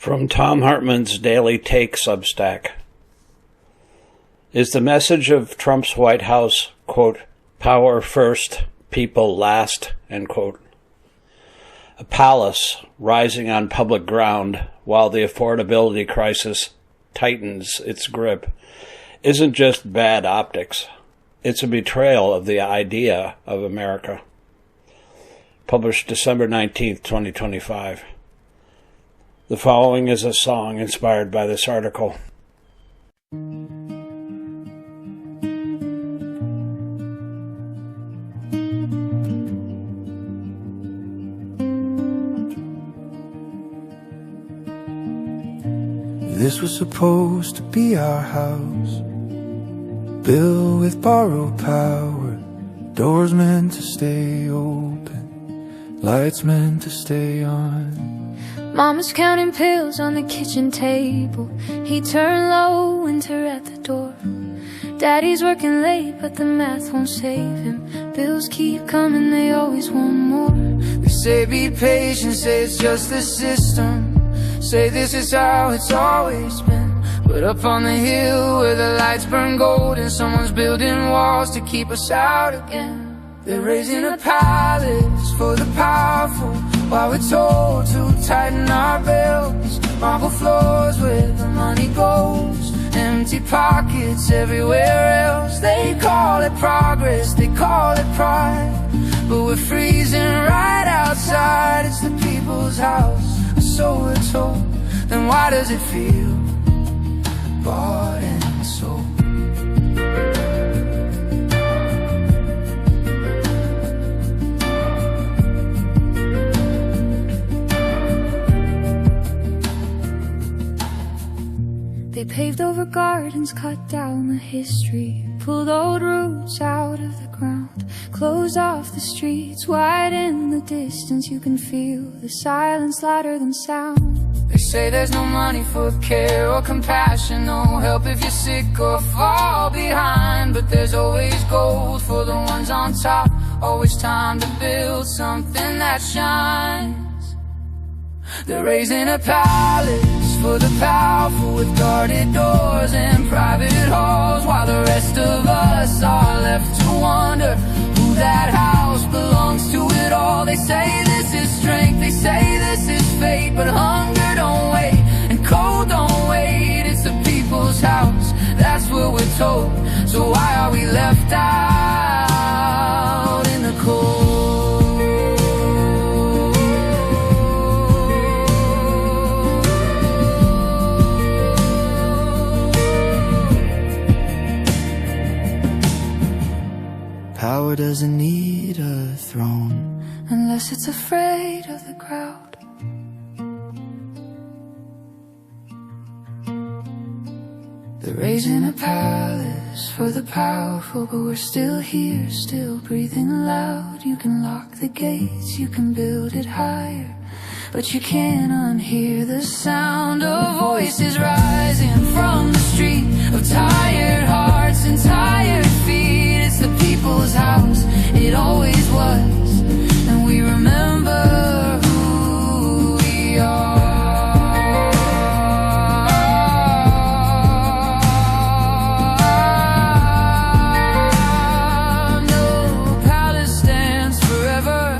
From Thom Hartmann's Daily Take Substack. Is the message of Trump's White House, quote, power first, people last, end quote? A palace rising on public ground while the affordability crisis tightens its grip isn't just bad optics. It's a betrayal of the idea of America. Published December 19th, 2025. The following is a song inspired by this article. This was supposed to be our house, built with borrowed power, doors meant to stay open, lights meant to stay on. Mama's counting pills on the kitchen table. He turned low, winter at the door. Daddy's working late, but the math won't save him. Bills keep coming, they always want more. They say be patient, say it's just the system, say this is how it's always been. But up on the hill where the lights burn gold and someone's building walls to keep us out again. They're raising a palace for the powerful while we're told to tighten our belts. Marble floors where the money goes, empty pockets everywhere else. They call it progress, they call it pride, but we're freezing right outside. It's the people's house, so we're told. Then why does it feel bought and sold? They paved over gardens, cut down the history, pulled old roots out of the ground, closed off the streets, wide in the distance. You can feel the silence louder than sound. They say there's no money for care or compassion, no help if you're sick or fall behind. But there's always gold for the ones on top, always time to build something that shines. They're raising a palace for the powerful with guarded doors and private halls, while the rest of us are left to wonder who that house belongs to it all. They say this is strength, they say this is fate, but hunger don't wait and cold don't wait. It's the people's house, that's what we're told. So why are we left out in the cold? Power doesn't need a throne unless it's afraid of the crowd. They're raising a palace for the powerful, but we're still here, still breathing loud. You can lock the gates, you can build it higher, but you can't unhear the sound of voices rising from the street, of tired hearts and tired feet. It's the people's house, it always was, and we remember who we are. No palace stands forever.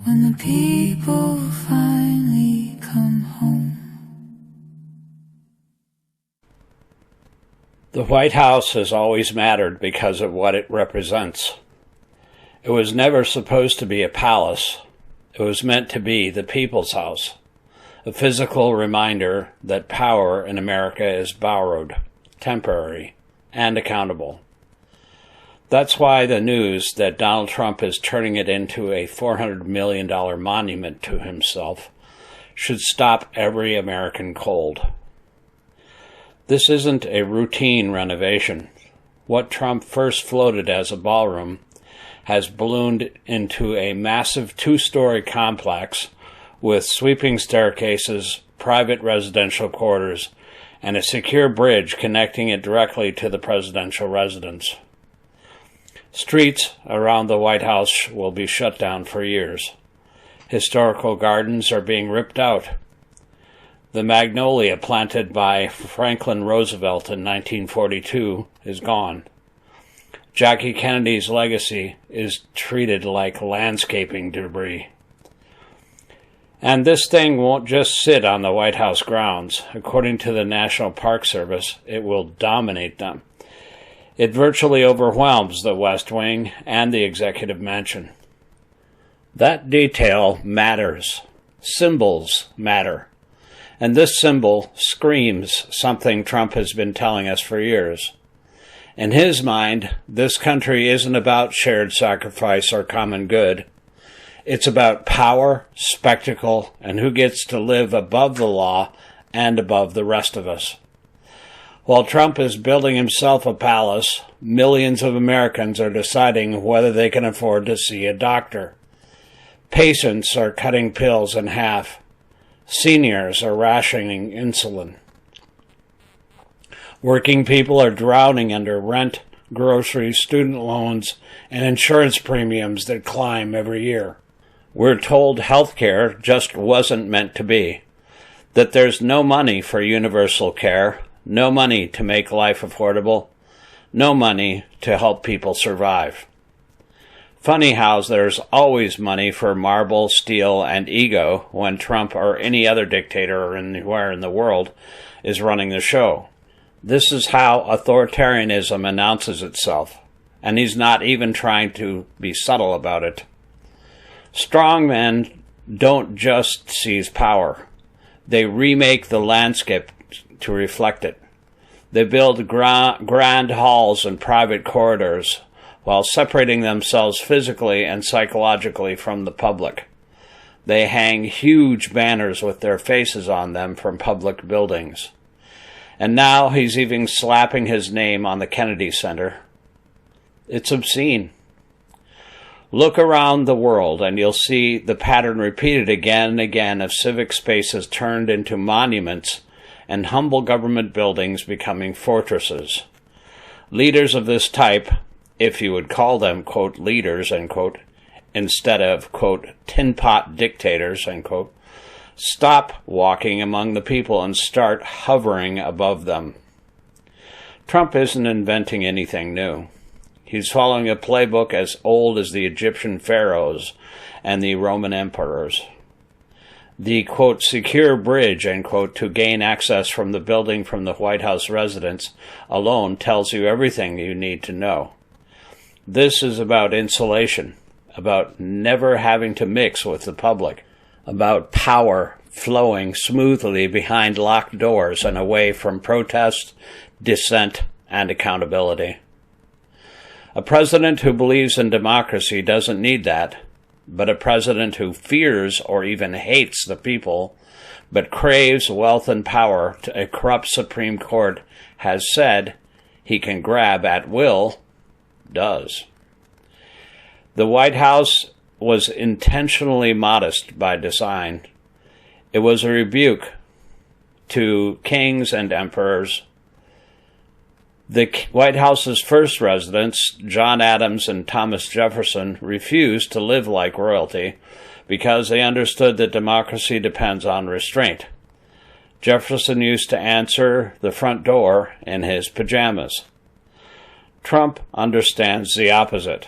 When the people finally come home. The White House has always mattered because of what it represents. It was never supposed to be a palace. It was meant to be the people's house, a physical reminder that power in America is borrowed, temporary, and accountable. That's why the news that Donald Trump is turning it into a $400 million monument to himself should stop every American cold. This isn't a routine renovation. What Trump first floated as a ballroom has ballooned into a massive two-story complex with sweeping staircases, private residential quarters, and a secure bridge connecting it directly to the presidential residence. Streets around the White House will be shut down for years. Historical gardens are being ripped out. The magnolia planted by Franklin Roosevelt in 1942 is gone. Jackie Kennedy's legacy is treated like landscaping debris. And this thing won't just sit on the White House grounds. According to the National Park Service, it will dominate them. It virtually overwhelms the West Wing and the Executive Mansion. That detail matters. Symbols matter. And this symbol screams something Trump has been telling us for years. In his mind, this country isn't about shared sacrifice or common good. It's about power, spectacle, and who gets to live above the law and above the rest of us. While Trump is building himself a palace, millions of Americans are deciding whether they can afford to see a doctor. Patients are cutting pills in half. Seniors are rationing insulin. Working people are drowning under rent, groceries, student loans, and insurance premiums that climb every year. We're told healthcare just wasn't meant to be, that there's no money for universal care, no money to make life affordable, no money to help people survive. Funny how there's always money for marble, steel, and ego when Trump or any other dictator anywhere in the world is running the show. This is how authoritarianism announces itself, and he's not even trying to be subtle about it. Strong men don't just seize power. They remake the landscape to reflect it. They build grand halls and private corridors while separating themselves physically and psychologically from the public. They hang huge banners with their faces on them from public buildings. And now he's even slapping his name on the Kennedy Center. It's obscene. Look around the world and you'll see the pattern repeated again and again of civic spaces turned into monuments and humble government buildings becoming fortresses. Leaders of this type, if you would call them, quote, leaders, end quote, instead of, quote, tin pot dictators, end quote, stop walking among the people and start hovering above them. Trump isn't inventing anything new. He's following a playbook as old as the Egyptian pharaohs and the Roman emperors. The, quote, secure bridge, end quote, to gain access from the building from the White House residence alone tells you everything you need to know. This is about insulation, about never having to mix with the public, about power flowing smoothly behind locked doors and away from protest, dissent, and accountability. A president who believes in democracy doesn't need that, but a president who fears or even hates the people, but craves wealth and power to a corrupt Supreme Court has said he can grab at will, does. The White House was intentionally modest by design. It was a rebuke to kings and emperors. The White House's first residents, John Adams and Thomas Jefferson, refused to live like royalty because they understood that democracy depends on restraint. Jefferson used to answer the front door in his pajamas. Trump understands the opposite.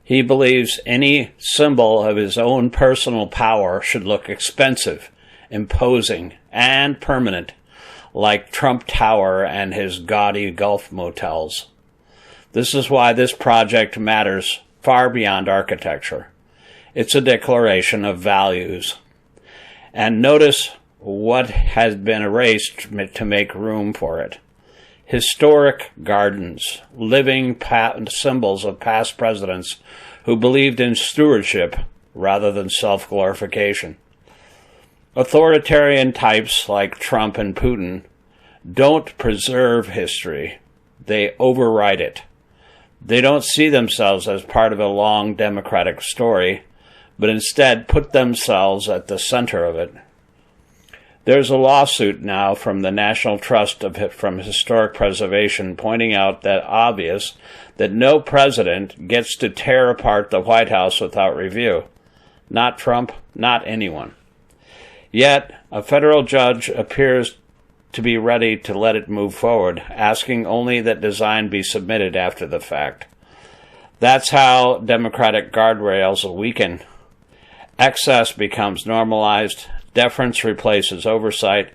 He believes any symbol of his own personal power should look expensive, imposing, and permanent, like Trump Tower and his gaudy Gulf motels. This is why this project matters far beyond architecture. It's a declaration of values. And notice what has been erased to make room for it. Historic gardens, living symbols of past presidents who believed in stewardship rather than self-glorification. Authoritarian types like Trump and Putin don't preserve history. They overwrite it. They don't see themselves as part of a long democratic story, but instead put themselves at the center of it. There's a lawsuit now from the National Trust from Historic Preservation pointing out that obvious that no president gets to tear apart the White House without review. Not Trump, not anyone. Yet, a federal judge appears to be ready to let it move forward, asking only that design be submitted after the fact. That's how democratic guardrails weaken. Excess becomes normalized, deference replaces oversight,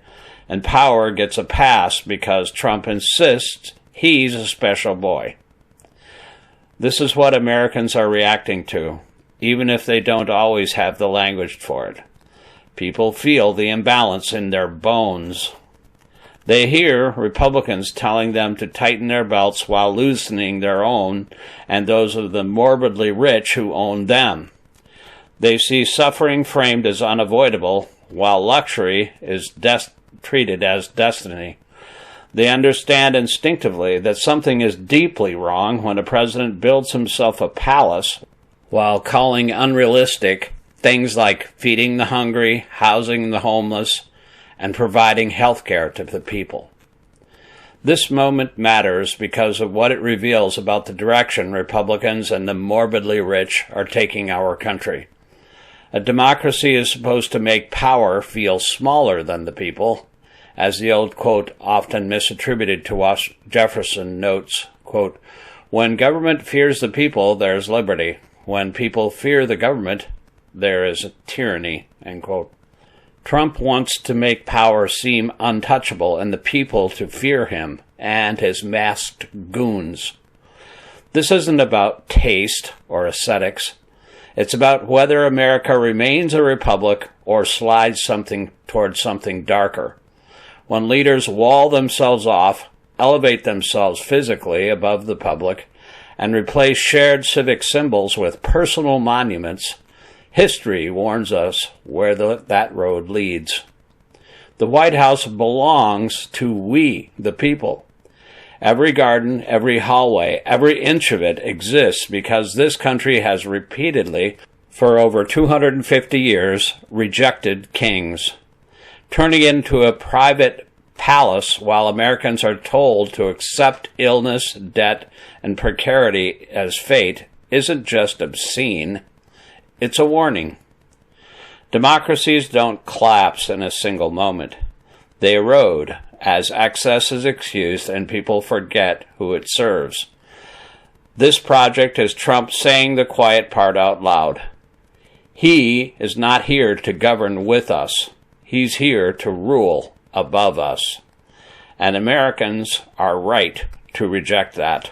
and power gets a pass because Trump insists he's a special boy. This is what Americans are reacting to, even if they don't always have the language for it. People feel the imbalance in their bones. They hear Republicans telling them to tighten their belts while loosening their own and those of the morbidly rich who own them. They see suffering framed as unavoidable, while luxury is treated as destiny. They understand instinctively that something is deeply wrong when a president builds himself a palace while calling unrealistic things like feeding the hungry, housing the homeless, and providing health care to the people. This moment matters because of what it reveals about the direction Republicans and the morbidly rich are taking our country. A democracy is supposed to make power feel smaller than the people, as the old quote, often misattributed to Jefferson, notes, quote, "When government fears the people, there's liberty. When people fear the government, there is tyranny," end quote. Trump wants to make power seem untouchable and the people to fear him and his masked goons. This isn't about taste or aesthetics. It's about whether America remains a republic or slides towards something darker. When leaders wall themselves off, elevate themselves physically above the public, and replace shared civic symbols with personal monuments, history warns us where that road leads. The White House belongs to we, the people. Every garden, every hallway, every inch of it exists because this country has repeatedly, for over 250 years, rejected kings. Turning it into a private palace while Americans are told to accept illness, debt, and precarity as fate isn't just obscene. It's a warning. Democracies don't collapse in a single moment. They erode as excess is excused and people forget who it serves. This project is Trump saying the quiet part out loud. He is not here to govern with us. He's here to rule above us. And Americans are right to reject that.